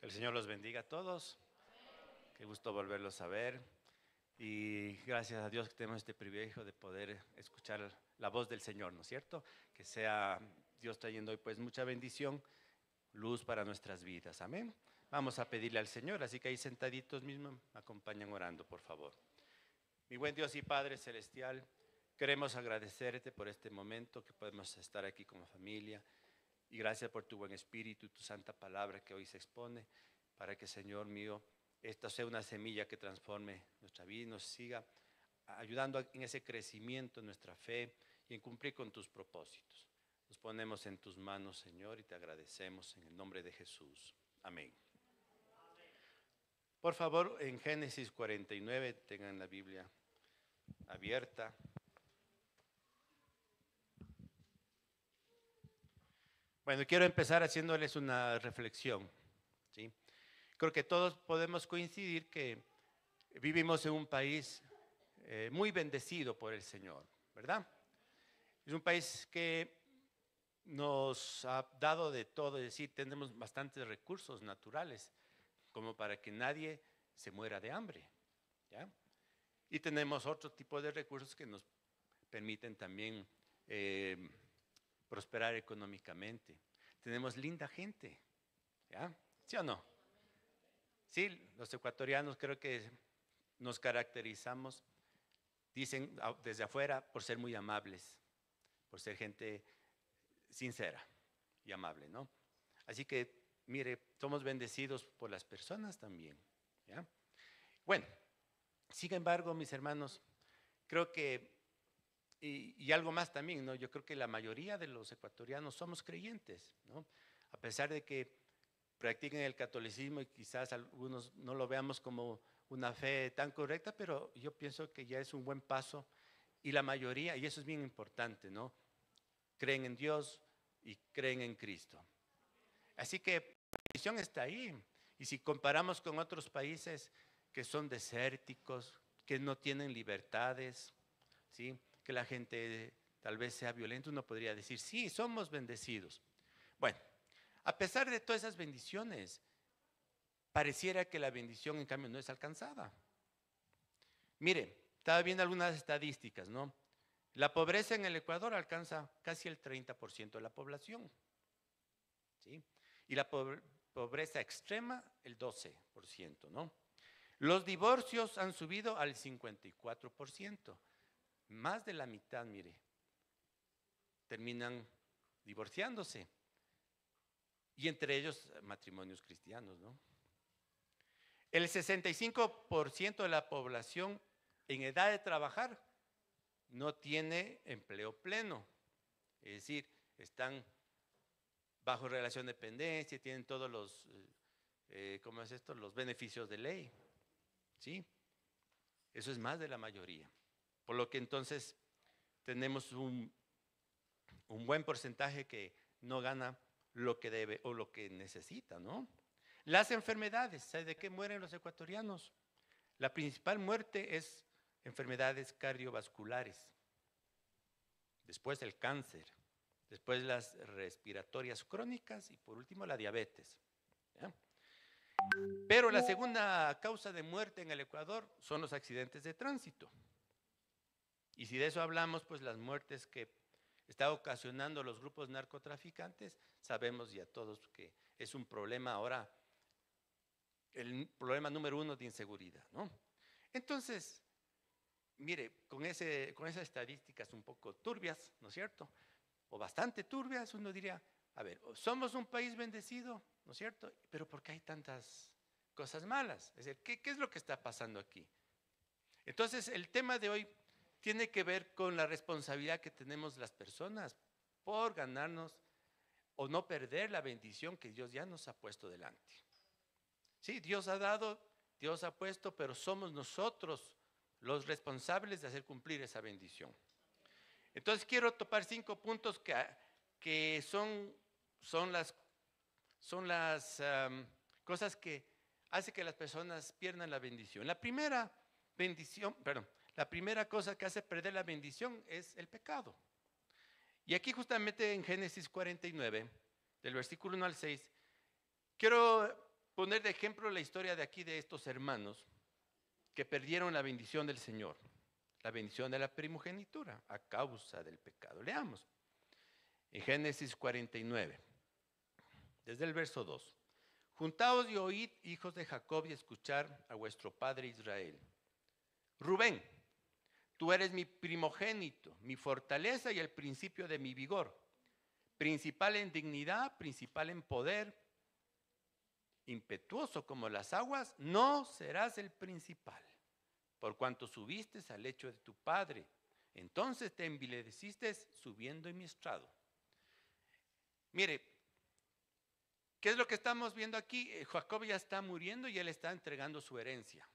El Señor los bendiga a todos. Qué gusto volverlos a ver. Y gracias a Dios que tenemos este privilegio de poder escuchar la voz del Señor, ¿no es cierto? Que sea Dios trayendo hoy pues mucha bendición, luz para nuestras vidas. Amén. Vamos a pedirle al Señor, así que ahí sentaditos mismos me acompañan orando, por favor. Mi buen Dios y Padre Celestial, queremos agradecerte por este momento que podemos estar aquí como familia. Y gracias por tu buen espíritu y tu santa palabra que hoy se expone, para que, Señor mío, esta sea una semilla que transforme nuestra vida y nos siga ayudando en ese crecimiento, en nuestra fe y en cumplir con tus propósitos. Nos ponemos en tus manos, Señor, y te agradecemos en el nombre de Jesús. Amén. Por favor, en Génesis 49, tengan la Biblia abierta. Bueno, quiero empezar haciéndoles una reflexión, ¿sí? Creo que todos podemos coincidir que vivimos en un país muy bendecido por el Señor, ¿verdad? Es un país que nos ha dado de todo, es decir, tenemos bastantes recursos naturales como para que nadie se muera de hambre, ¿ya? Y tenemos otro tipo de recursos que nos permiten también prosperar económicamente. Tenemos linda gente, ¿ya? ¿Sí o no? Sí, los ecuatorianos creo que nos caracterizamos, dicen desde afuera, por ser muy amables, por ser gente sincera y amable, ¿no? Así que, mire, somos bendecidos por las personas también, ¿ya? Bueno, sin embargo, mis hermanos, creo que, y algo más también, ¿no? Yo creo que la mayoría de los ecuatorianos somos creyentes, ¿no? A pesar de que practiquen el catolicismo y quizás algunos no lo veamos como una fe tan correcta, pero yo pienso que ya es un buen paso y la mayoría, y eso es bien importante, ¿no? Creen en Dios y creen en Cristo. Así que la bendición está ahí. Y si comparamos con otros países que son desérticos, que no tienen libertades, ¿sí? Que la gente tal vez sea violenta, uno podría decir, sí, somos bendecidos. Bueno, a pesar de todas esas bendiciones, pareciera que la bendición en cambio no es alcanzada. Mire, estaba viendo algunas estadísticas, ¿no? La pobreza en el Ecuador alcanza casi el 30% de la población, ¿sí? Y la pobreza extrema el 12%, ¿no? Los divorcios han subido al 54%. Más de la mitad, mire, terminan divorciándose. Y entre ellos matrimonios cristianos, ¿no? El 65% de la población en edad de trabajar no tiene empleo pleno. Es decir, están bajo relación de dependencia, tienen todos los, ¿cómo es esto? Los beneficios de ley. ¿Sí? Eso es más de la mayoría. Por lo que entonces tenemos un buen porcentaje que no gana lo que debe o lo que necesita, ¿no? Las enfermedades, ¿sabe de qué mueren los ecuatorianos? La principal muerte es enfermedades cardiovasculares, después el cáncer, después las respiratorias crónicas y por último la diabetes, ¿ya? Pero la segunda causa de muerte en el Ecuador son los accidentes de tránsito. Y si de eso hablamos, pues las muertes que está ocasionando los grupos narcotraficantes, sabemos ya todos que es un problema ahora, el problema número uno de inseguridad, ¿no? Entonces, mire, con esas estadísticas un poco turbias, ¿no es cierto? O bastante turbias, uno diría, a ver, somos un país bendecido, ¿no es cierto? Pero ¿por qué hay tantas cosas malas? Es decir, ¿qué es lo que está pasando aquí? Entonces, el tema de hoy tiene que ver con la responsabilidad que tenemos las personas por ganarnos o no perder la bendición que Dios ya nos ha puesto delante. Sí, Dios ha dado, Dios ha puesto, pero somos nosotros los responsables de hacer cumplir esa bendición. Entonces quiero topar 5 puntos que son las cosas que hacen que las personas pierdan la bendición. La primera cosa que hace perder la bendición es el pecado. Y aquí justamente en Génesis 49, del versículo 1 al 6, quiero poner de ejemplo la historia de aquí de estos hermanos que perdieron la bendición del Señor, la bendición de la primogenitura a causa del pecado. Leamos en Génesis 49, desde el verso 2. Juntaos y oíd, hijos de Jacob, y escuchar a vuestro padre Israel. Rubén, tú eres mi primogénito, mi fortaleza y el principio de mi vigor, principal en dignidad, principal en poder, impetuoso como las aguas, no serás el principal, por cuanto subiste al lecho de tu padre. Entonces te envileciste subiendo en mi estrado. Mire, ¿qué es lo que estamos viendo aquí? Jacob ya está muriendo y él está entregando su herencia.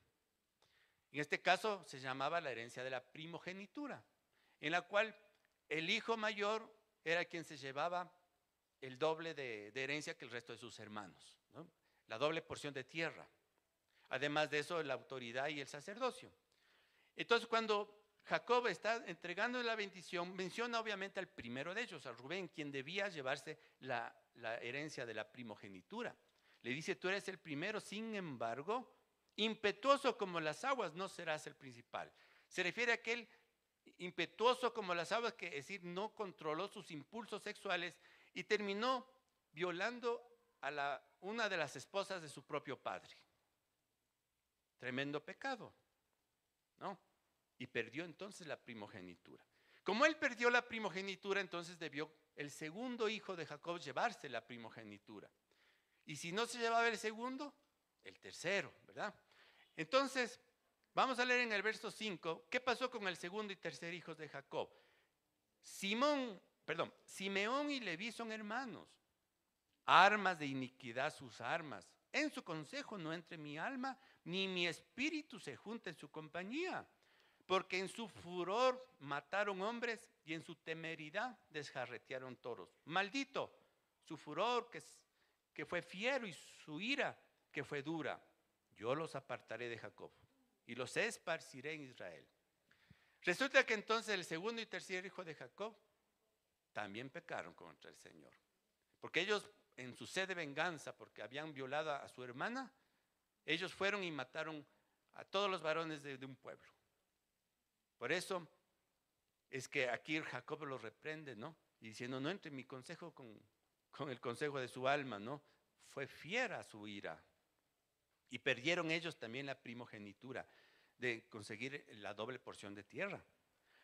En este caso se llamaba la herencia de la primogenitura, en la cual el hijo mayor era quien se llevaba el doble de herencia que el resto de sus hermanos, ¿no? La doble porción de tierra. Además de eso, la autoridad y el sacerdocio. Entonces, cuando Jacob está entregando la bendición, menciona obviamente al primero de ellos, a Rubén, quien debía llevarse la herencia de la primogenitura. Le dice, tú eres el primero, sin embargo, impetuoso como las aguas, no serás el principal. Se refiere a aquel impetuoso como las aguas, que es decir, no controló sus impulsos sexuales y terminó violando a una de las esposas de su propio padre. Tremendo pecado, ¿no? Y perdió entonces la primogenitura. Como él perdió la primogenitura, entonces debió el segundo hijo de Jacob llevarse la primogenitura. Y si no se llevaba el segundo, el tercero, ¿verdad? Entonces, vamos a leer en el verso 5, ¿qué pasó con el segundo y tercer hijo de Jacob? Simeón y Leví son hermanos. Armas de iniquidad sus armas. En su consejo no entre mi alma, ni mi espíritu se junte en su compañía. Porque en su furor mataron hombres y en su temeridad desjarretearon toros. Maldito su furor que fue fiero y su ira que fue dura. Yo los apartaré de Jacob y los esparciré en Israel. Resulta que entonces el segundo y tercer hijo de Jacob también pecaron contra el Señor. Porque ellos, en su sed de venganza, porque habían violado a su hermana, ellos fueron y mataron a todos los varones de un pueblo. Por eso es que aquí Jacob los reprende, ¿no? Y diciendo, no entre en mi consejo con el consejo de su alma, ¿no? Fue fiera su ira. Y perdieron ellos también la primogenitura de conseguir la doble porción de tierra.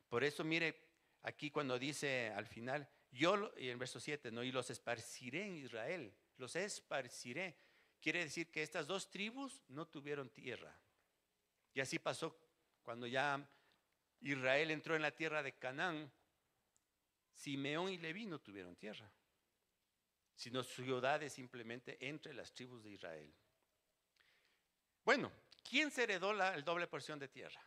Por eso, mire, aquí cuando dice al final, y en verso 7, ¿no? Y los esparciré en Israel, los esparciré. Quiere decir que estas dos tribus no tuvieron tierra. Y así pasó cuando ya Israel entró en la tierra de Canaán. Simeón y Leví no tuvieron tierra, sino ciudades simplemente entre las tribus de Israel. Bueno, ¿quién se heredó la doble porción de tierra?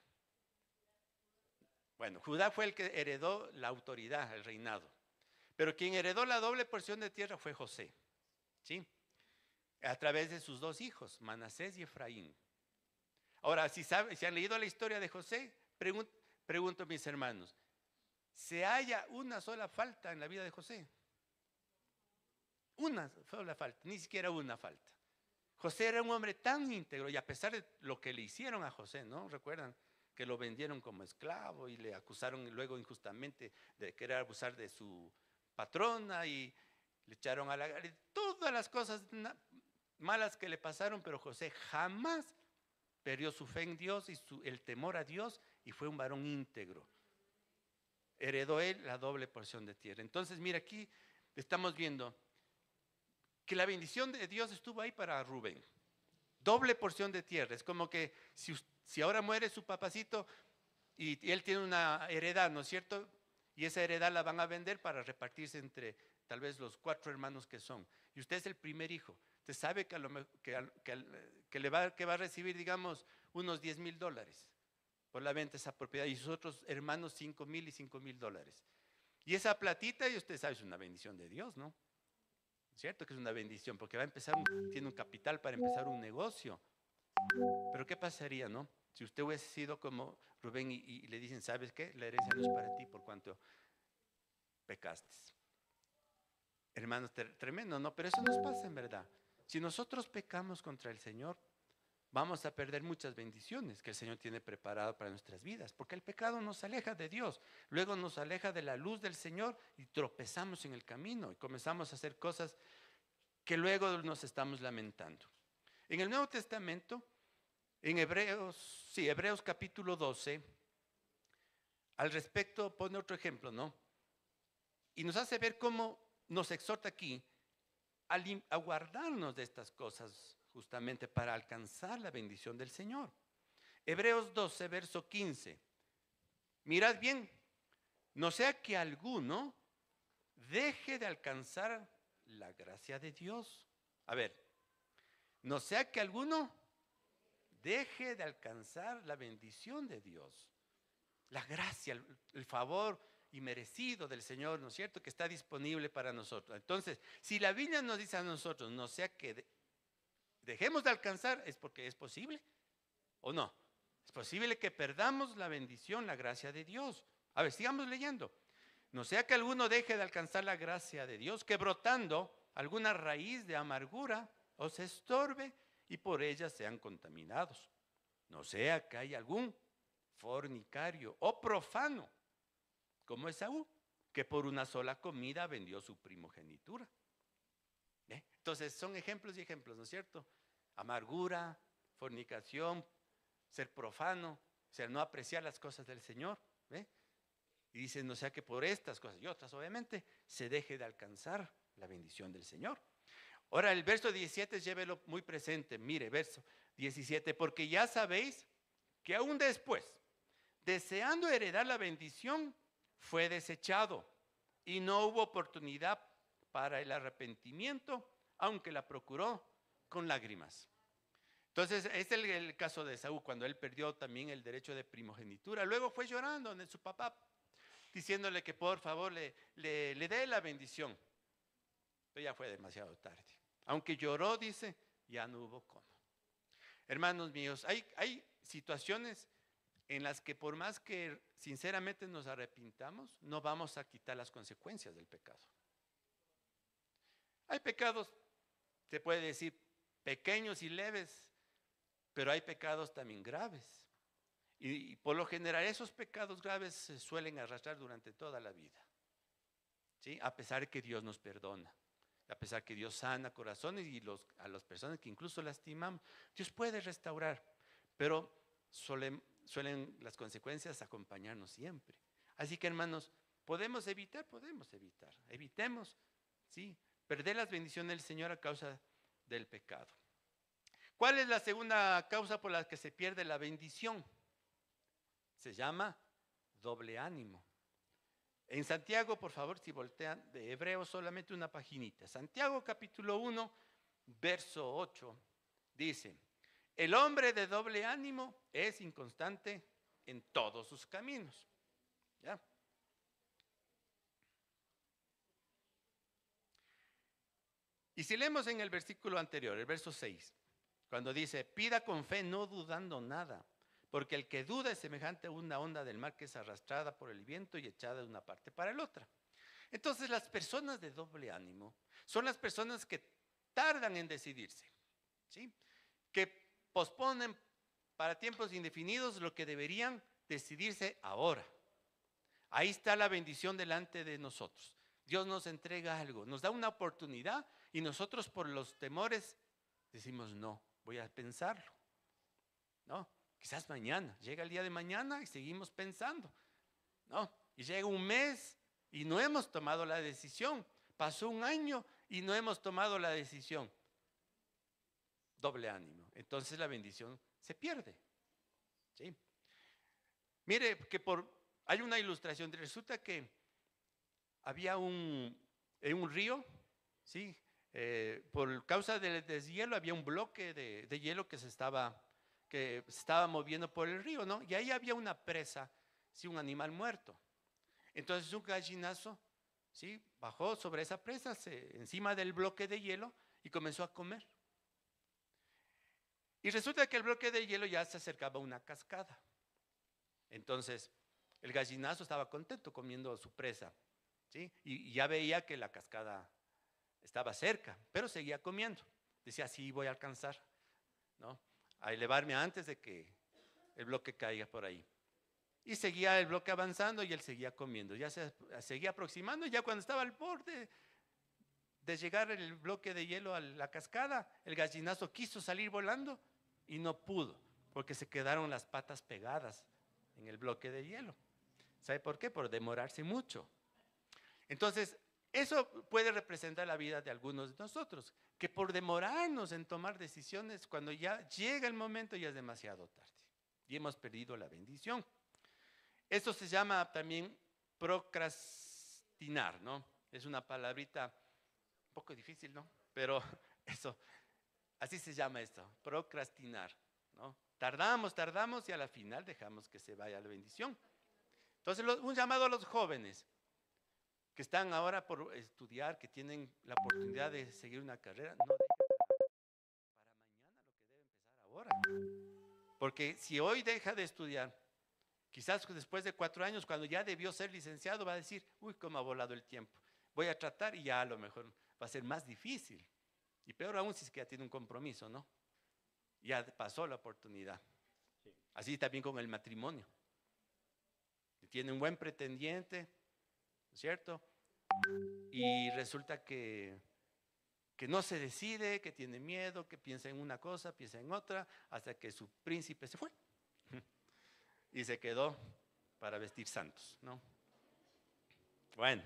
Bueno, Judá fue el que heredó la autoridad, el reinado. Pero quien heredó la doble porción de tierra fue José, ¿sí? A través de sus dos hijos, Manasés y Efraín. Ahora, si han leído la historia de José, pregunto a mis hermanos, ¿se halla una sola falta en la vida de José? Una sola falta, ni siquiera una falta. José era un hombre tan íntegro, y a pesar de lo que le hicieron a José, ¿no? ¿Recuerdan? Que lo vendieron como esclavo y le acusaron luego injustamente de querer abusar de su patrona y le echaron a la... Todas las cosas malas que le pasaron, pero José jamás perdió su fe en Dios y el temor a Dios, y fue un varón íntegro. Heredó él la doble porción de tierra. Entonces, mira, aquí estamos viendo que la bendición de Dios estuvo ahí para Rubén. Doble porción de tierra. Es como que si ahora muere su papacito y él tiene una heredad, ¿no es cierto? Y esa heredad la van a vender para repartirse entre tal vez los 4 hermanos que son. Y usted es el primer hijo. Usted sabe que va a recibir, digamos, unos $10,000 por la venta de esa propiedad, y sus otros hermanos $5,000 y $5,000. Y esa platita, y usted sabe, es una bendición de Dios, ¿no? ¿Cierto que es una bendición? Porque tiene un capital para empezar un negocio. Pero ¿qué pasaría, no? Si usted hubiese sido como Rubén y le dicen, ¿sabes qué? La herencia no es para ti por cuanto pecaste. Hermanos, tremendo, ¿no? Pero eso nos pasa en verdad. Si nosotros pecamos contra el Señor, vamos a perder muchas bendiciones que el Señor tiene preparado para nuestras vidas, porque el pecado nos aleja de Dios, luego nos aleja de la luz del Señor y tropezamos en el camino y comenzamos a hacer cosas que luego nos estamos lamentando. En el Nuevo Testamento, en Hebreos capítulo 12, al respecto pone otro ejemplo, ¿no? Y nos hace ver cómo nos exhorta aquí a guardarnos de estas cosas justamente para alcanzar la bendición del Señor. Hebreos 12, verso 15. Mirad bien, no sea que alguno deje de alcanzar la gracia de Dios. A ver, no sea que alguno deje de alcanzar la bendición de Dios. La gracia, el favor inmerecido del Señor, ¿no es cierto?, que está disponible para nosotros. Entonces, si la Biblia nos dice a nosotros, no sea que dejemos de alcanzar, es porque es posible, ¿o no? Es posible que perdamos la bendición, la gracia de Dios. A ver, sigamos leyendo. No sea que alguno deje de alcanzar la gracia de Dios, que brotando alguna raíz de amargura os estorbe y por ella sean contaminados. No sea que haya algún fornicario o profano, como Esaú, que por una sola comida vendió su primogenitura. Entonces son ejemplos y ejemplos, ¿no es cierto? Amargura, fornicación, ser profano, o sea, no apreciar las cosas del Señor. Y dice, no sea que por estas cosas y otras, obviamente, se deje de alcanzar la bendición del Señor. Ahora el verso 17, llévelo muy presente. Mire, verso 17, porque ya sabéis que aún después, deseando heredar la bendición, fue desechado y no hubo oportunidad para el arrepentimiento, aunque la procuró con lágrimas. Entonces, es el caso de Esaú, cuando él perdió también el derecho de primogenitura. Luego fue llorando en su papá, diciéndole que por favor le dé la bendición. Pero ya fue demasiado tarde. Aunque lloró, dice, ya no hubo cómo. Hermanos míos, hay situaciones en las que por más que sinceramente nos arrepintamos, no vamos a quitar las consecuencias del pecado. Hay pecados, se puede decir, pequeños y leves, pero hay pecados también graves. Y por lo general esos pecados graves se suelen arrastrar durante toda la vida, ¿sí? A pesar de que Dios nos perdona, a pesar que Dios sana corazones y a las personas que incluso lastimamos, Dios puede restaurar, pero suelen las consecuencias acompañarnos siempre. Así que, hermanos, podemos evitar, evitemos, ¿sí?, perder las bendiciones del Señor a causa del pecado. ¿Cuál es la segunda causa por la que se pierde la bendición? Se llama doble ánimo. En Santiago, por favor, si voltean de Hebreos solamente una paginita. Santiago capítulo 1, verso 8, dice: el hombre de doble ánimo es inconstante en todos sus caminos. ¿Ya? Y si leemos en el versículo anterior, el verso 6, cuando dice, pida con fe no dudando nada, porque el que duda es semejante a una onda del mar que es arrastrada por el viento y echada de una parte para la otra. Entonces las personas de doble ánimo son las personas que tardan en decidirse, ¿sí?, que posponen para tiempos indefinidos lo que deberían decidirse ahora. Ahí está la bendición delante de nosotros. Dios nos entrega algo, nos da una oportunidad y nosotros por los temores decimos, no, voy a pensarlo. No, quizás mañana, llega el día de mañana y seguimos pensando. No, y llega un mes y no hemos tomado la decisión. Pasó un año y no hemos tomado la decisión. Doble ánimo. Entonces la bendición se pierde. ¿Sí? Mire que hay una ilustración. Resulta que había en un río, ¿sí?, por causa del deshielo había un bloque de hielo que se estaba moviendo por el río, ¿no? Y ahí había una presa, ¿sí?, un animal muerto. Entonces un gallinazo, ¿sí?, bajó sobre esa presa, encima del bloque de hielo y comenzó a comer. Y resulta que el bloque de hielo ya se acercaba a una cascada. Entonces el gallinazo estaba contento comiendo su presa, ¿sí?, y ya veía que la cascada estaba cerca, pero seguía comiendo. decía, sí, voy a alcanzar, ¿no? A elevarme antes de que el bloque caiga por ahí. Y seguía el bloque avanzando y él seguía comiendo. Ya se seguía aproximando y ya cuando estaba al borde de llegar el bloque de hielo a la cascada, el gallinazo quiso salir volando y no pudo, porque se quedaron las patas pegadas en el bloque de hielo. ¿Sabe por qué? Por demorarse mucho. Entonces, eso puede representar la vida de algunos de nosotros, que por demorarnos en tomar decisiones, cuando ya llega el momento ya es demasiado tarde y hemos perdido la bendición. Esto se llama también procrastinar, ¿no? Es una palabrita un poco difícil, ¿no? Pero eso, así se llama esto, procrastinar, ¿no? Tardamos y a la final dejamos que se vaya la bendición. Entonces, un llamado a los jóvenes que están ahora por estudiar, que tienen la oportunidad de seguir una carrera, no dejen para mañana lo que debe empezar ahora. Porque si hoy deja de estudiar, quizás después de 4 años, cuando ya debió ser licenciado, va a decir, uy, cómo ha volado el tiempo. Voy a tratar y ya a lo mejor va a ser más difícil. Y peor aún si es que ya tiene un compromiso, ¿no? Ya pasó la oportunidad. Sí. Así también con el matrimonio. Tiene un buen pretendiente, ¿no es cierto? Y resulta que no se decide, que tiene miedo, que piensa en una cosa, piensa en otra, hasta que su príncipe se fue. Y se quedó para vestir santos, ¿no? Bueno,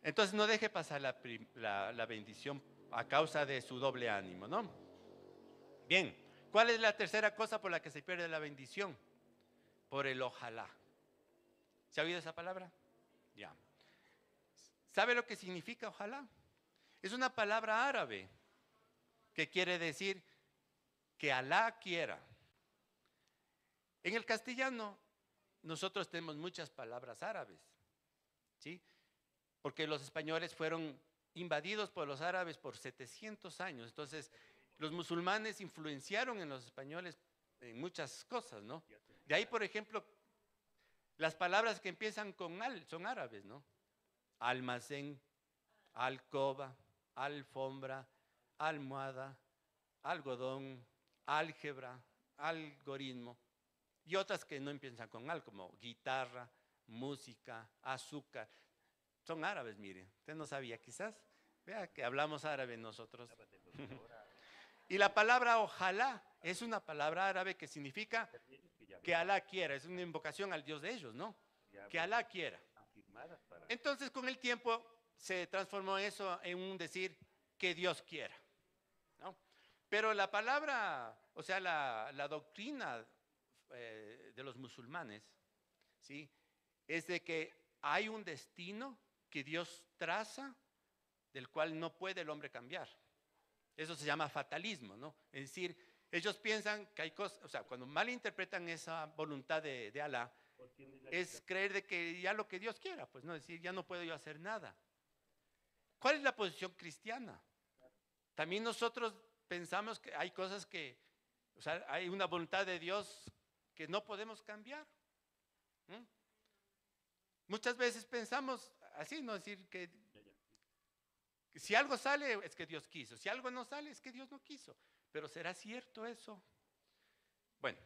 entonces no deje pasar la bendición a causa de su doble ánimo, ¿no? Bien, ¿cuál es la tercera cosa por la que se pierde la bendición? Por el ojalá. ¿Se ha oído esa palabra? Ya. ¿Sabe lo que significa ojalá? Es una palabra árabe que quiere decir que Alá quiera. En el castellano nosotros tenemos muchas palabras árabes, ¿sí? Porque los españoles fueron invadidos por los árabes por 700 años. Entonces, los musulmanes influenciaron en los españoles en muchas cosas, ¿no? De ahí, por ejemplo, las palabras que empiezan con al son árabes, ¿no? Almacén, alcoba, alfombra, almohada, algodón, álgebra, algoritmo. Y otras que no empiezan con al, como guitarra, música, azúcar. Son árabes, mire. Usted no sabía quizás. Vea que hablamos árabe nosotros. Y la palabra ojalá es una palabra árabe que significa que Alá quiera. Es una invocación al Dios de ellos, ¿no? Que Alá quiera. Entonces, con el tiempo se transformó eso en un decir que Dios quiera, ¿no? Pero la palabra, o sea, la doctrina de los musulmanes, ¿sí? Es de que hay un destino que Dios traza, del cual no puede el hombre cambiar. Eso se llama fatalismo, ¿no? Es decir, ellos piensan que hay cosas, o sea, cuando malinterpretan esa voluntad de Alá, es creer de que ya lo que Dios quiera, pues no, es decir, ya no puedo yo hacer nada. ¿Cuál es la posición cristiana? También nosotros pensamos que hay cosas que, o sea, hay una voluntad de Dios que no podemos cambiar. Muchas veces pensamos así, ¿no? Es decir, que si algo sale es que Dios quiso, si algo no sale es que Dios no quiso. Pero ¿será cierto eso? Bueno,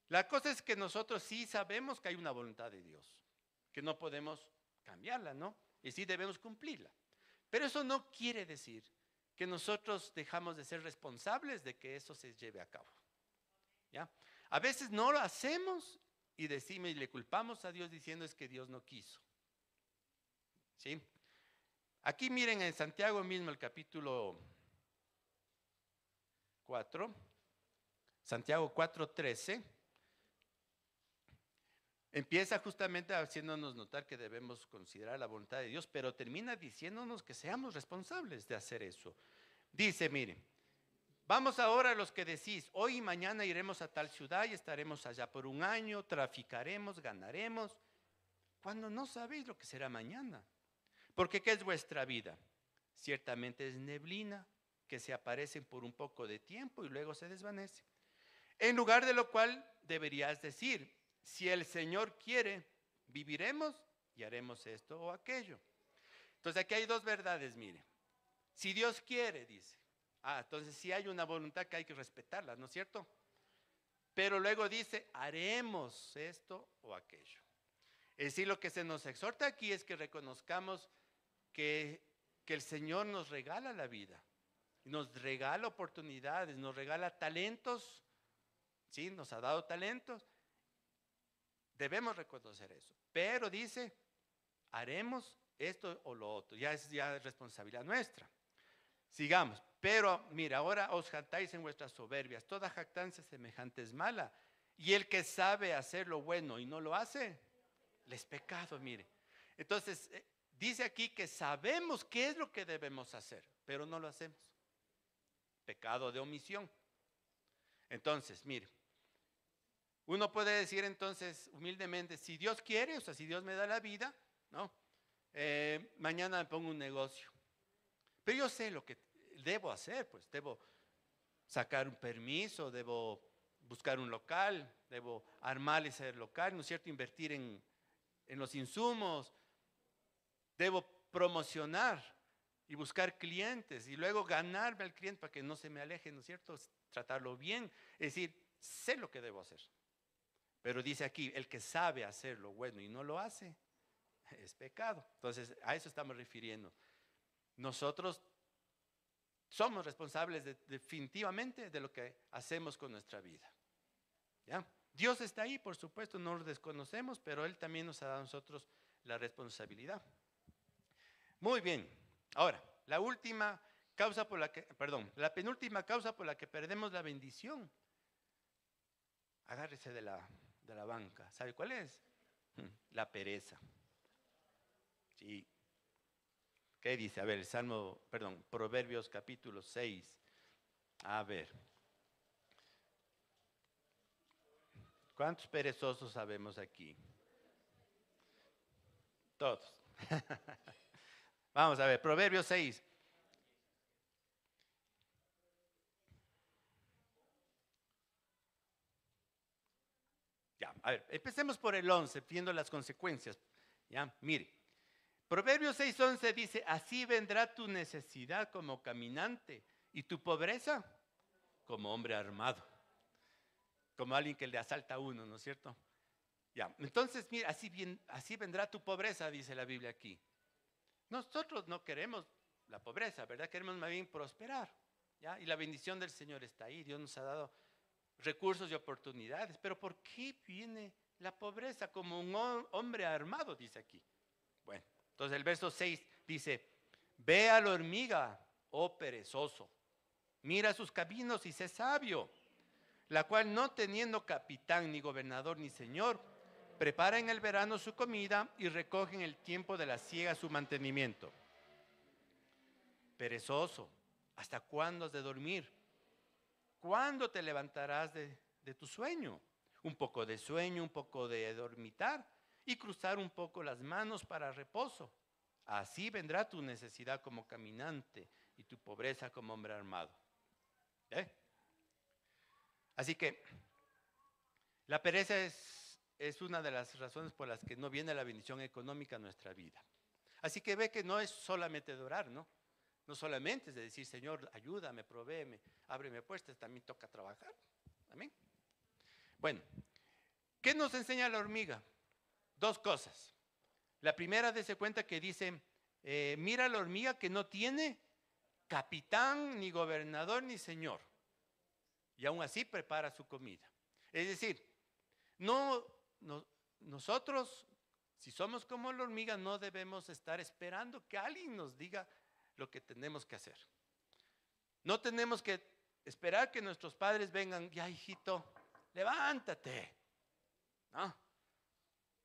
la cosa es que nosotros sí sabemos que hay una voluntad de Dios, que no podemos cambiarla, ¿no? Y sí debemos cumplirla. Pero eso no quiere decir que nosotros dejamos de ser responsables de que eso se lleve a cabo, ¿ya? A veces no lo hacemos y decimos y le culpamos a Dios diciendo es que Dios no quiso, ¿sí? Aquí miren en Santiago mismo el capítulo 4, Santiago 4:13, empieza justamente haciéndonos notar que debemos considerar la voluntad de Dios, pero termina diciéndonos que seamos responsables de hacer eso. Dice, miren, vamos ahora a los que decís, hoy y mañana iremos a tal ciudad y estaremos allá por un año, traficaremos, ganaremos, cuando no sabéis lo que será mañana. Porque ¿qué es vuestra vida? Ciertamente es neblina que se aparece por un poco de tiempo y luego se desvanece. En lugar de lo cual deberías decir, si el Señor quiere, viviremos y haremos esto o aquello. Entonces aquí hay dos verdades, mire. Si Dios quiere, dice. Entonces sí hay una voluntad que hay que respetarla, ¿no es cierto? Pero luego dice, haremos esto o aquello. Es decir, lo que se nos exhorta aquí es que reconozcamos que el Señor nos regala la vida, nos regala oportunidades, nos regala talentos, ¿sí? Nos ha dado talentos. Debemos reconocer eso. Pero dice, haremos esto o lo otro. Ya es responsabilidad nuestra. Sigamos. Pero mira, ahora os jactáis en vuestras soberbias. Toda jactancia semejante es mala. Y el que sabe hacer lo bueno y no lo hace, le es pecado, mire. Entonces, dice aquí que sabemos qué es lo que debemos hacer, pero no lo hacemos. Pecado de omisión. Entonces, mire, uno puede decir entonces humildemente, si Dios quiere, o sea, si Dios me da la vida, ¿no? Mañana me pongo un negocio. Pero yo sé lo que debo hacer, pues debo sacar un permiso, debo buscar un local, debo armar ese local, ¿no es cierto? Invertir en los insumos, debo promocionar y buscar clientes y luego ganarme al cliente para que no se me aleje, ¿no es cierto? Tratarlo bien, es decir, sé lo que debo hacer. Pero dice aquí, el que sabe hacer lo bueno y no lo hace, es pecado. Entonces, a eso estamos refiriendo. Nosotros somos responsables definitivamente de lo que hacemos con nuestra vida. ¿Ya? Dios está ahí, por supuesto, no lo desconocemos, pero Él también nos ha dado a nosotros la responsabilidad. Muy bien. Ahora, la penúltima causa por la que perdemos la bendición. Agárrese de la banca. ¿Sabe cuál es? La pereza. Sí. ¿Qué dice? A ver, Proverbios capítulo 6. A ver. ¿Cuántos perezosos sabemos aquí? Todos. Vamos a ver, Proverbios 6. Ya, a ver, empecemos por el 11, viendo las consecuencias. Ya, mire. Proverbios 6:11 dice, así vendrá tu necesidad como caminante y tu pobreza como hombre armado. Como alguien que le asalta a uno, ¿no es cierto? Ya, entonces, mira, así vendrá tu pobreza, dice la Biblia aquí. Nosotros no queremos la pobreza, ¿verdad? Queremos más bien prosperar, ¿ya? Y la bendición del Señor está ahí. Dios nos ha dado recursos y oportunidades. Pero ¿por qué viene la pobreza como un hombre armado? Dice aquí. Bueno, entonces el verso 6 dice, ve a la hormiga, oh perezoso, mira sus caminos y sé sabio, la cual no teniendo capitán, ni gobernador, ni señor, prepara en el verano su comida y recoge en el tiempo de la siega su mantenimiento. Perezoso, ¿hasta cuándo has de dormir? ¿Cuándo te levantarás de tu sueño? Un poco de sueño, un poco de dormitar y cruzar un poco las manos para reposo. Así vendrá tu necesidad como caminante y tu pobreza como hombre armado. Así que la pereza es una de las razones por las que no viene la bendición económica a nuestra vida. Así que ve que no es solamente de orar, ¿no? No solamente es de decir, Señor, ayúdame, provéeme, ábreme puertas, también toca trabajar. Amén. Bueno, ¿qué nos enseña la hormiga? Dos cosas. La primera, dése cuenta que dice, mira la hormiga que no tiene capitán, ni gobernador, ni señor. Y aún así prepara su comida. Es decir, nosotros, si somos como la hormiga, no debemos estar esperando que alguien nos diga lo que tenemos que hacer. No tenemos que esperar que nuestros padres vengan, ya hijito, levántate.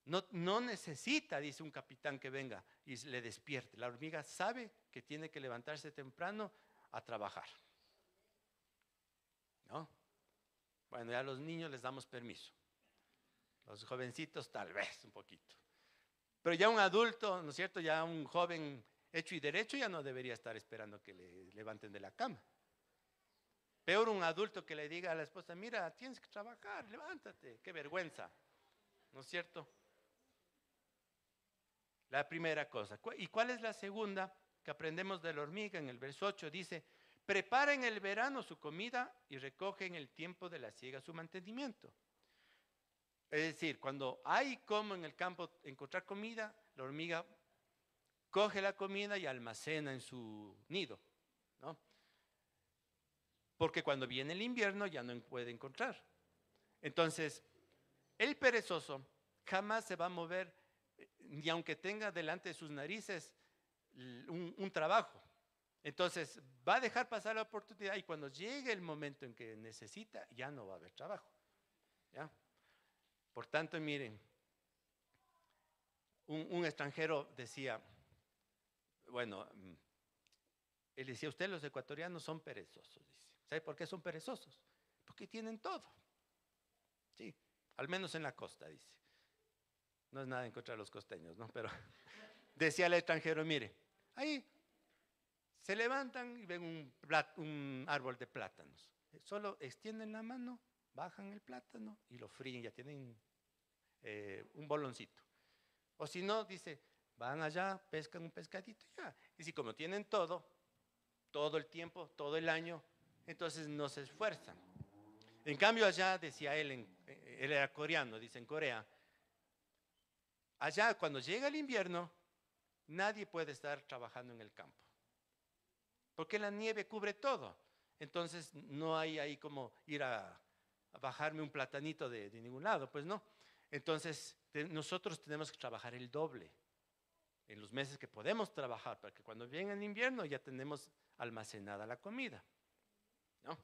No necesita, dice un capitán, que venga y le despierte. La hormiga sabe que tiene que levantarse temprano a trabajar. ¿No? Bueno, ya a los niños les damos permiso. Los jovencitos tal vez un poquito. Pero ya un adulto, ¿no es cierto? Ya un joven hecho y derecho ya no debería estar esperando que le levanten de la cama. Peor un adulto que le diga a la esposa, mira, tienes que trabajar, levántate. Qué vergüenza, ¿no es cierto? La primera cosa. ¿Y cuál es la segunda que aprendemos de la hormiga en el verso 8, dice, prepara en el verano su comida y recoge en el tiempo de la siega su mantenimiento. Es decir, cuando hay como en el campo encontrar comida, la hormiga coge la comida y almacena en su nido, ¿no? Porque cuando viene el invierno ya no puede encontrar. Entonces, el perezoso jamás se va a mover, ni aunque tenga delante de sus narices un trabajo. Entonces, va a dejar pasar la oportunidad y cuando llegue el momento en que necesita, ya no va a haber trabajo, ¿ya? Por tanto, miren, un extranjero decía, bueno, él decía, ustedes los ecuatorianos son perezosos, dice. ¿Sabe por qué son perezosos? Porque tienen todo. Sí, al menos en la costa, dice. No es nada en contra de los costeños, ¿no? Pero decía el extranjero, mire, ahí se levantan y ven un árbol de plátanos. Solo extienden la mano, bajan el plátano y lo fríen, ya tienen un boloncito. O si no, dice, van allá, pescan un pescadito y ya. Y si como tienen todo el tiempo, todo el año, entonces no se esfuerzan. En cambio allá, decía él, él era coreano, dice en Corea, allá cuando llega el invierno, nadie puede estar trabajando en el campo. Porque la nieve cubre todo. Entonces no hay ahí como ir a bajarme un platanito de ningún lado, pues no. Entonces nosotros tenemos que trabajar el doble en los meses que podemos trabajar, para que cuando venga el invierno ya tenemos almacenada la comida, ¿no?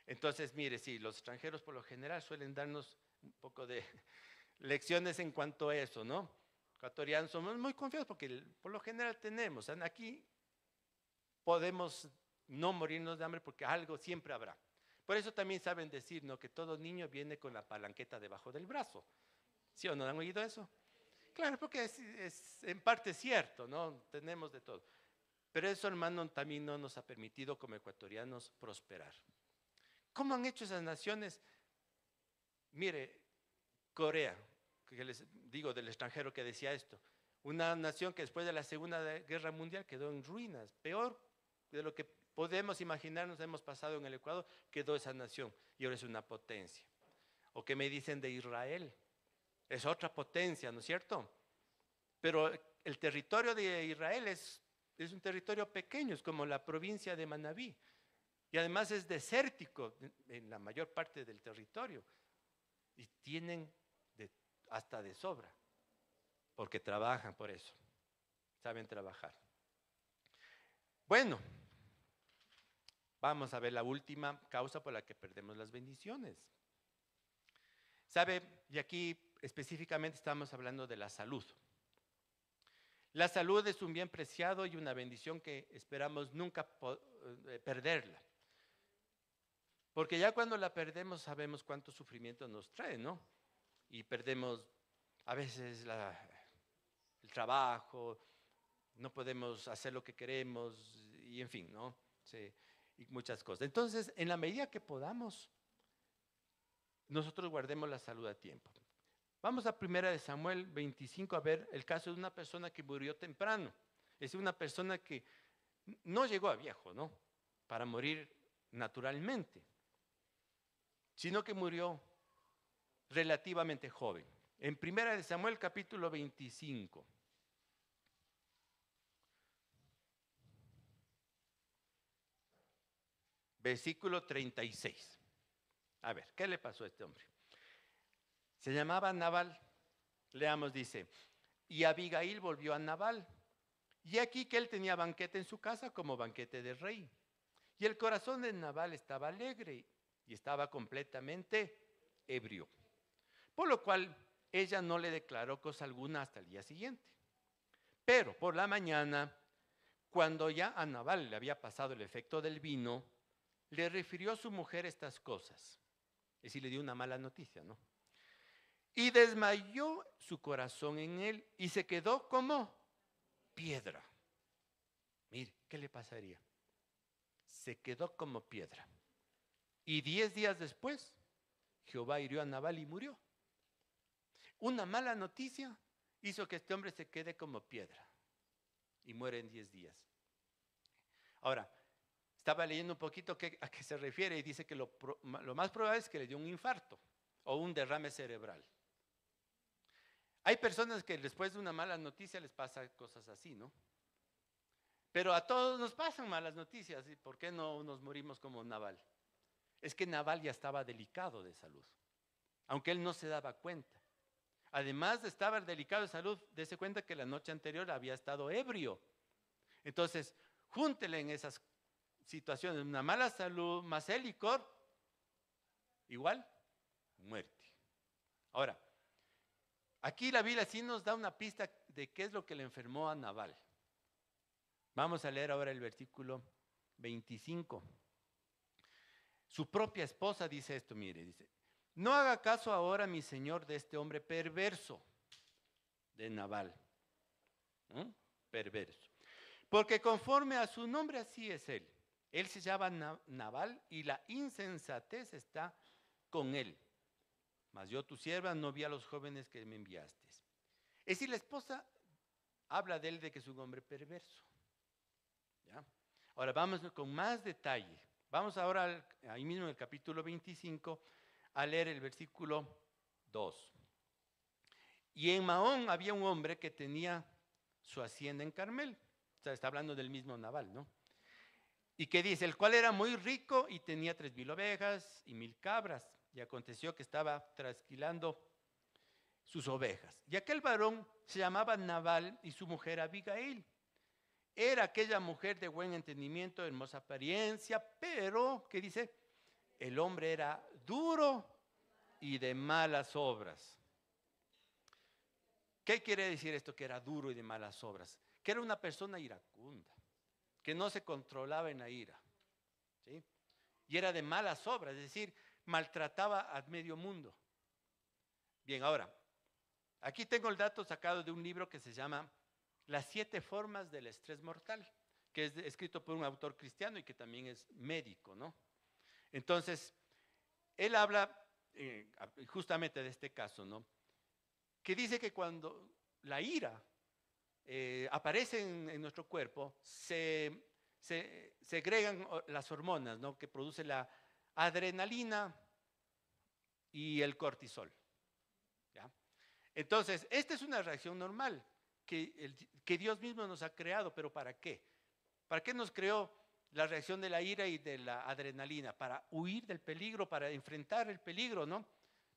Entonces, mire, sí, los extranjeros por lo general suelen darnos un poco de lecciones en cuanto a eso, ¿no? Ecuatorianos somos muy confiados porque por lo general tenemos, aquí podemos no morirnos de hambre porque algo siempre habrá. Por eso también saben decir, ¿no?, que todo niño viene con la palanqueta debajo del brazo. ¿Sí o no han oído eso? Claro, porque es en parte cierto, ¿no? Tenemos de todo. Pero eso, hermano, también no nos ha permitido como ecuatorianos prosperar. ¿Cómo han hecho esas naciones? Mire, Corea, que les digo del extranjero que decía esto, una nación que después de la Segunda Guerra Mundial quedó en ruinas, peor de lo que podemos imaginarnos hemos pasado en el Ecuador, quedó esa nación y ahora es una potencia. ¿O qué me dicen de Israel? Es otra potencia, ¿no es cierto? Pero el territorio de Israel es un territorio pequeño, es como la provincia de Manabí. Y además es desértico en la mayor parte del territorio. Y tienen hasta de sobra, porque trabajan por eso. Saben trabajar. Bueno, vamos a ver la última causa por la que perdemos las bendiciones. ¿Sabe? Y aquí específicamente estamos hablando de la salud. La salud es un bien preciado y una bendición que esperamos nunca perderla. Porque ya cuando la perdemos sabemos cuánto sufrimiento nos trae, ¿no? Y perdemos a veces el trabajo, no podemos hacer lo que queremos y en fin, ¿no? Sí, y muchas cosas. Entonces, en la medida que podamos, nosotros guardemos la salud a tiempo. Vamos a 1 Samuel 25 a ver el caso de una persona que murió temprano. Es una persona que no llegó a viejo, ¿no? Para morir naturalmente, sino que murió relativamente joven. En 1 Samuel capítulo 25. Versículo 36. A ver, ¿qué le pasó a este hombre? Se llamaba Nabal. Leamos, dice, y Abigail volvió a Nabal. Y aquí que él tenía banquete en su casa como banquete de rey. Y el corazón de Nabal estaba alegre y estaba completamente ebrio. Por lo cual ella no le declaró cosa alguna hasta el día siguiente. Pero por la mañana, cuando ya a Nabal le había pasado el efecto del vino, le refirió a su mujer estas cosas. Es decir, le dio una mala noticia, ¿no? Y desmayó su corazón en él y se quedó como piedra. Mire, ¿qué le pasaría? Se quedó como piedra. Y 10 días después, Jehová hirió a Nabal y murió. Una mala noticia hizo que este hombre se quede como piedra y muere en 10 días. Ahora, estaba leyendo un poquito a qué se refiere y dice que lo más probable es que le dio un infarto o un derrame cerebral. Hay personas que después de una mala noticia les pasa cosas así, ¿no? Pero a todos nos pasan malas noticias. ¿Y por qué no nos morimos como Nabal? Es que Nabal ya estaba delicado de salud, aunque él no se daba cuenta. Además de estar delicado de salud, dése cuenta que la noche anterior había estado ebrio. Entonces, júntele en esas situaciones una mala salud más el licor, igual muerte. Ahora, aquí la Biblia sí nos da una pista de qué es lo que le enfermó a Nabal. Vamos a leer ahora el versículo 25. Su propia esposa dice esto, mire, dice: no haga caso ahora, mi señor, de este hombre perverso, de Nabal. Perverso. Porque conforme a su nombre así es él. Él se llama Nabal y la insensatez está con él. Mas yo, tu sierva, no vi a los jóvenes que me enviaste. Es decir, la esposa habla de él de que es un hombre perverso. ¿Ya? Ahora vamos con más detalle. Vamos ahora ahí mismo en el capítulo 25 a leer el versículo 2. Y en Mahón había un hombre que tenía su hacienda en Carmel. O sea, está hablando del mismo Nabal, ¿no? Y que dice, el cual era muy rico y tenía 3,000 ovejas y 1,000 cabras. Y aconteció que estaba trasquilando sus ovejas. Y aquel varón se llamaba Nabal y su mujer Abigail. Era aquella mujer de buen entendimiento, hermosa apariencia, pero, ¿qué dice? El hombre era duro y de malas obras. ¿Qué quiere decir esto que era duro y de malas obras? Que era una persona iracunda, que no se controlaba en la ira, ¿sí? Y era de malas obras, es decir, maltrataba al medio mundo. Bien, ahora, aquí tengo el dato sacado de un libro que se llama Las 7 formas del estrés mortal, que es escrito por un autor cristiano y que también es médico, ¿no? Entonces, él habla justamente de este caso, ¿no? Que dice que cuando la ira aparece en nuestro cuerpo, se segregan las hormonas, ¿no? Que produce la adrenalina y el cortisol. ¿Ya? Entonces, esta es una reacción normal que Dios mismo nos ha creado, pero ¿para qué? ¿Para qué nos creó la reacción de la ira y de la adrenalina? Para huir del peligro, para enfrentar el peligro, ¿no?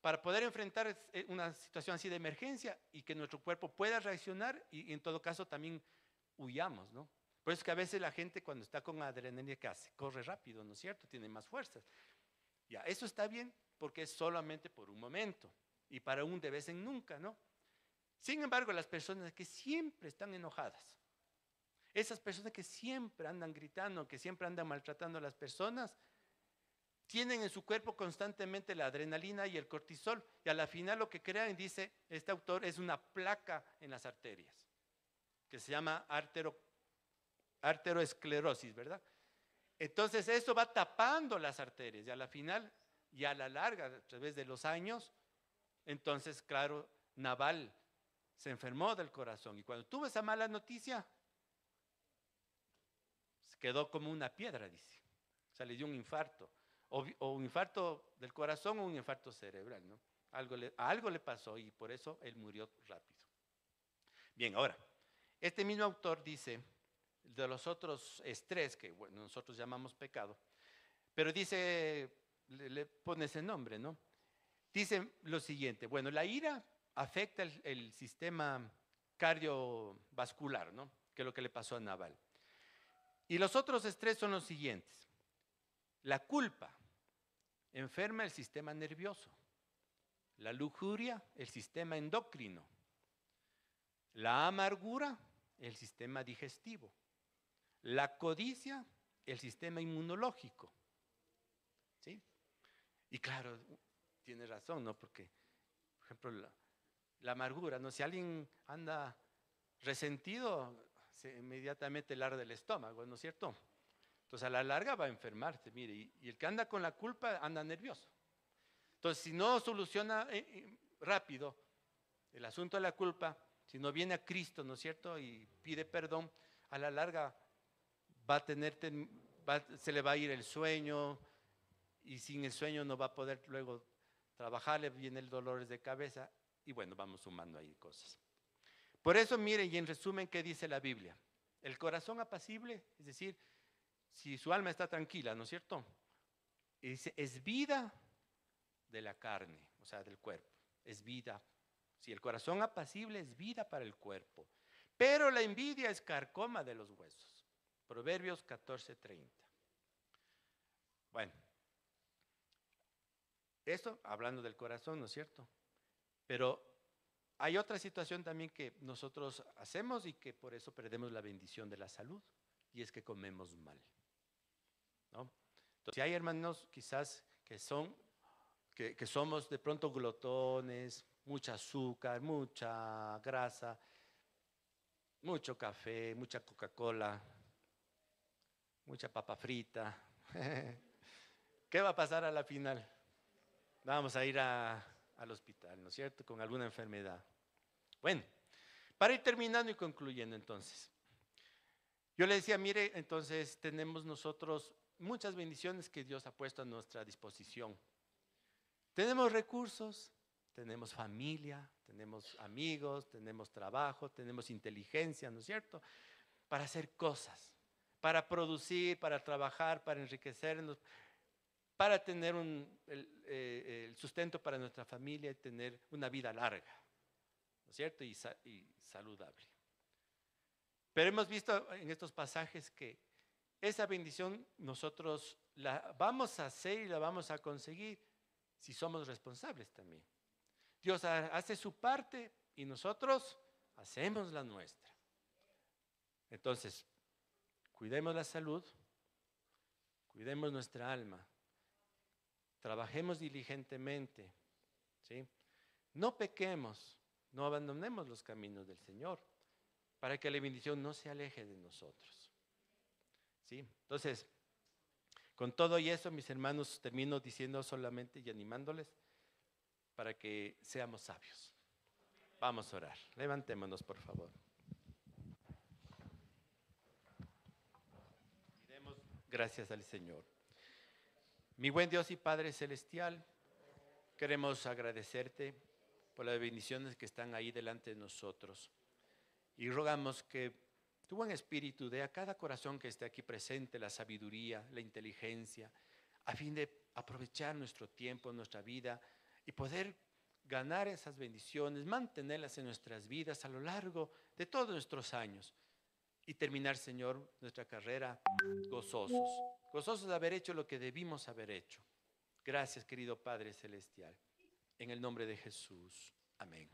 Para poder enfrentar una situación así de emergencia y que nuestro cuerpo pueda reaccionar y en todo caso también huyamos, ¿no? Por eso es que a veces la gente cuando está con adrenalina, ¿qué hace? Corre rápido, ¿no es cierto? Tiene más fuerzas. Ya, eso está bien porque es solamente por un momento y para un de vez en nunca, ¿no? Sin embargo, las personas que siempre están enojadas, esas personas que siempre andan gritando, que siempre andan maltratando a las personas, tienen en su cuerpo constantemente la adrenalina y el cortisol, y a la final lo que crean, dice este autor, es una placa en las arterias, que se llama arteriosclerosis, ¿verdad? Entonces eso va tapando las arterias, y a la final, y a la larga, a través de los años, entonces, claro, Nabal se enfermó del corazón, y cuando tuvo esa mala noticia, se quedó como una piedra, dice, o sea, le dio un infarto. O un infarto del corazón o un infarto cerebral, ¿no? Algo le pasó y por eso él murió rápido. Bien, ahora, este mismo autor dice de los otros estrés, que bueno, nosotros llamamos pecado, pero dice, le pone ese nombre, ¿no? Dice lo siguiente, bueno, la ira afecta el sistema cardiovascular, ¿no? Que es lo que le pasó a Nabal. Y los otros estrés son los siguientes. La culpa enferma el sistema nervioso, la lujuria el sistema endocrino, la amargura el sistema digestivo, la codicia el sistema inmunológico. ¿Sí? Y claro, tiene razón, ¿no? Porque, por ejemplo, la amargura, ¿no? Si alguien anda resentido, inmediatamente le arde el estómago, ¿no es cierto? Entonces a la larga va a enfermarse, mire, y el que anda con la culpa anda nervioso. Entonces si no soluciona rápido el asunto de la culpa, si no viene a Cristo, ¿no es cierto? Y pide perdón, a la larga va a tener, se le va a ir el sueño y sin el sueño no va a poder luego trabajar, le vienen dolores de cabeza y bueno, vamos sumando ahí cosas. Por eso, miren, y en resumen, ¿qué dice la Biblia? El corazón apacible, es decir, si su alma está tranquila, ¿no es cierto? Y dice, es vida de la carne, o sea, del cuerpo, es vida. Si el corazón apacible es vida para el cuerpo, pero la envidia es carcoma de los huesos. Proverbios 14:30. Bueno, esto hablando del corazón, ¿no es cierto? Pero hay otra situación también que nosotros hacemos y que por eso perdemos la bendición de la salud, y es que comemos mal, ¿no? Entonces, si hay hermanos quizás que somos de pronto glotones, mucha azúcar, mucha grasa, mucho café, mucha Coca-Cola, mucha papa frita, ¿qué va a pasar a la final? Vamos a ir al hospital, ¿no es cierto? Con alguna enfermedad. Bueno, para ir terminando y concluyendo entonces. Yo le decía, mire, entonces tenemos nosotros muchas bendiciones que Dios ha puesto a nuestra disposición. Tenemos recursos, tenemos familia, tenemos amigos, tenemos trabajo, tenemos inteligencia, ¿no es cierto? Para hacer cosas, para producir, para trabajar, para enriquecernos, para tener el sustento para nuestra familia y tener una vida larga, ¿no es cierto? Y saludable. Pero hemos visto en estos pasajes que esa bendición nosotros la vamos a hacer y la vamos a conseguir si somos responsables también. Dios hace su parte y nosotros hacemos la nuestra. Entonces, cuidemos la salud, cuidemos nuestra alma, trabajemos diligentemente, ¿sí? No pequemos, no abandonemos los caminos del Señor para que la bendición no se aleje de nosotros, ¿sí? Entonces, con todo y eso, mis hermanos, termino diciendo solamente y animándoles para que seamos sabios. Vamos a orar. Levantémonos, por favor. Y demos gracias al Señor. Mi buen Dios y Padre Celestial, queremos agradecerte por las bendiciones que están ahí delante de nosotros. Y rogamos que tu buen espíritu dé a cada corazón que esté aquí presente la sabiduría, la inteligencia, a fin de aprovechar nuestro tiempo, nuestra vida y poder ganar esas bendiciones, mantenerlas en nuestras vidas a lo largo de todos nuestros años y terminar, Señor, nuestra carrera gozosos de haber hecho lo que debimos haber hecho. Gracias, querido Padre Celestial. En el nombre de Jesús. Amén.